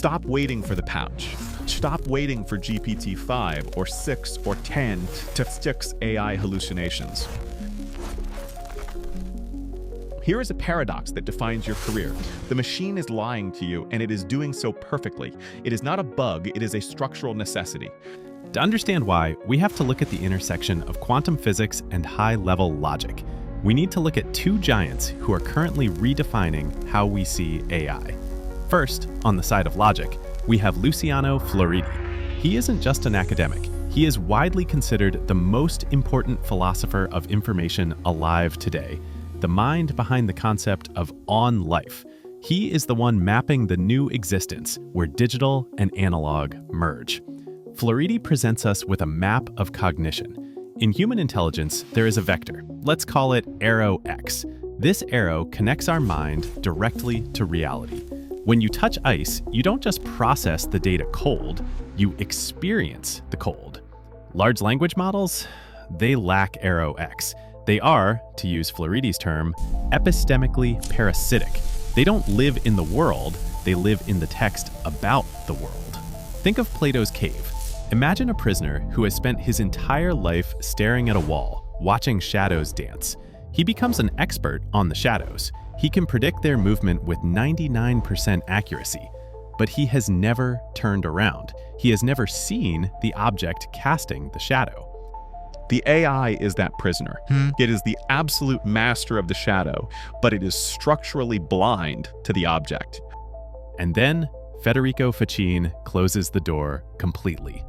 Stop waiting for the pouch. Stop waiting for GPT-5 or 6 or 10 to fix AI hallucinations. Here is a paradox that defines your career. The machine is lying to you, and it is doing so perfectly. It is not a bug, it is a structural necessity. To understand why, we have to look at the intersection of quantum physics and high-level logic. We need to look at two giants who are currently redefining how we see AI. First, on the side of logic, we have Luciano Floridi. He isn't just an academic. He is widely considered the most important philosopher of information alive today, the mind behind the concept of on life. He is the one mapping the new existence where digital and analog merge. Floridi presents us with a map of cognition. In human intelligence, there is a vector. Let's call it arrow X. This arrow connects our mind directly to reality. When you touch ice, you don't just process the data cold, you experience the cold. Large language models, they lack arrow X. They are, to use Floridi's term, epistemically parasitic. They don't live in the world, they live in the text about the world. Think of Plato's cave. Imagine a prisoner who has spent his entire life staring at a wall, watching shadows dance. He becomes an expert on the shadows. He can predict their movement with 99% accuracy, but he has never turned around. He has never seen the object casting the shadow. The AI is that prisoner. It is the absolute master of the shadow, but it is structurally blind to the object. And then Federico Faggin closes the door completely.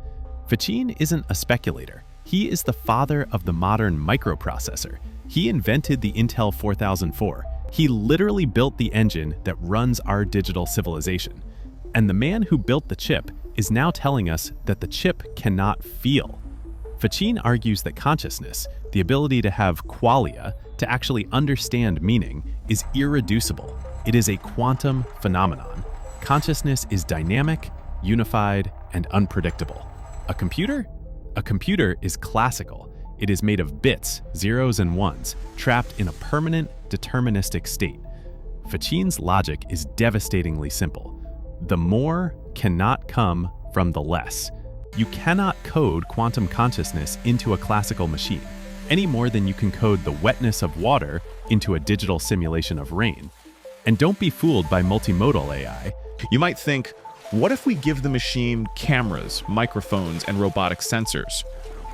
Faggin isn't a speculator. He is the father of the modern microprocessor. He invented the Intel 4004. He literally built the engine that runs our digital civilization. And the man who built the chip is now telling us that the chip cannot feel. Faggin argues that consciousness, the ability to have qualia, to actually understand meaning, is irreducible. It is a quantum phenomenon. Consciousness is dynamic, unified, and unpredictable. A computer? A computer is classical. It is made of bits, zeros and ones, trapped in a permanent, deterministic state. Faggin's logic is devastatingly simple. The more cannot come from the less. You cannot code quantum consciousness into a classical machine, any more than you can code the wetness of water into a digital simulation of rain. And don't be fooled by multimodal AI. You might think, what if we give the machine cameras, microphones, and robotic sensors?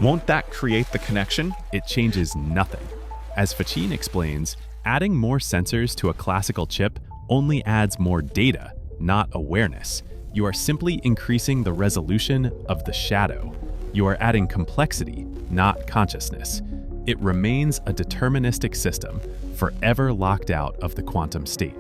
Won't that create the connection? It changes nothing. As Faggin explains, adding more sensors to a classical chip only adds more data, not awareness. You are simply increasing the resolution of the shadow. You are adding complexity, not consciousness. It remains a deterministic system, forever locked out of the quantum state.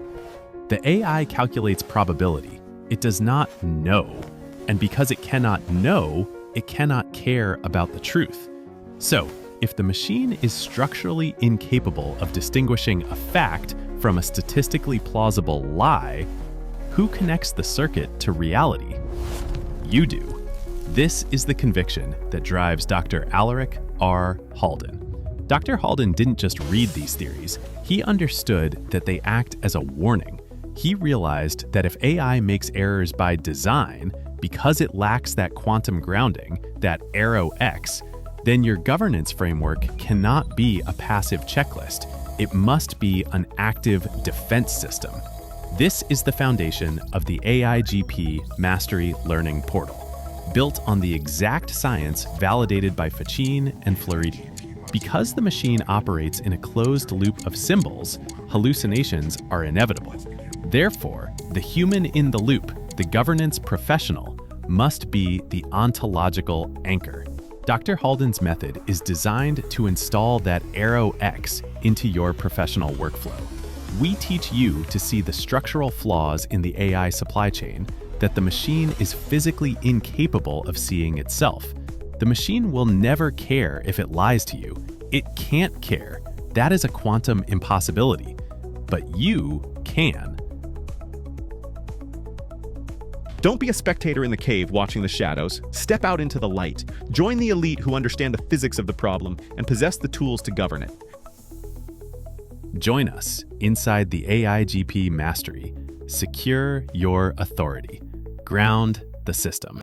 The AI calculates probability. It does not know. And because it cannot know, it cannot care about the truth. So, if the machine is structurally incapable of distinguishing a fact from a statistically plausible lie, who connects the circuit to reality? You do. This is the conviction that drives Dr. Alaric R. Halden. Dr. Halden didn't just read these theories, he understood that they act as a warning. He realized that if AI makes errors by design, because it lacks that quantum grounding, that arrow X, then your governance framework cannot be a passive checklist. It must be an active defense system. This is the foundation of the AIGP Mastery Learning Portal, built on the exact science validated by Faggin and Floridi. Because the machine operates in a closed loop of symbols, hallucinations are inevitable. Therefore, the human in the loop, the governance professional, must be the ontological anchor. Dr. Halden's method is designed to install that arrow X into your professional workflow. We teach you to see the structural flaws in the AI supply chain that the machine is physically incapable of seeing itself. The machine will never care if it lies to you. It can't care. That is a quantum impossibility. But you can. Don't be a spectator in the cave watching the shadows. Step out into the light. Join the elite who understand the physics of the problem and possess the tools to govern it. Join us inside the AIGP Mastery. Secure your authority. ground the system.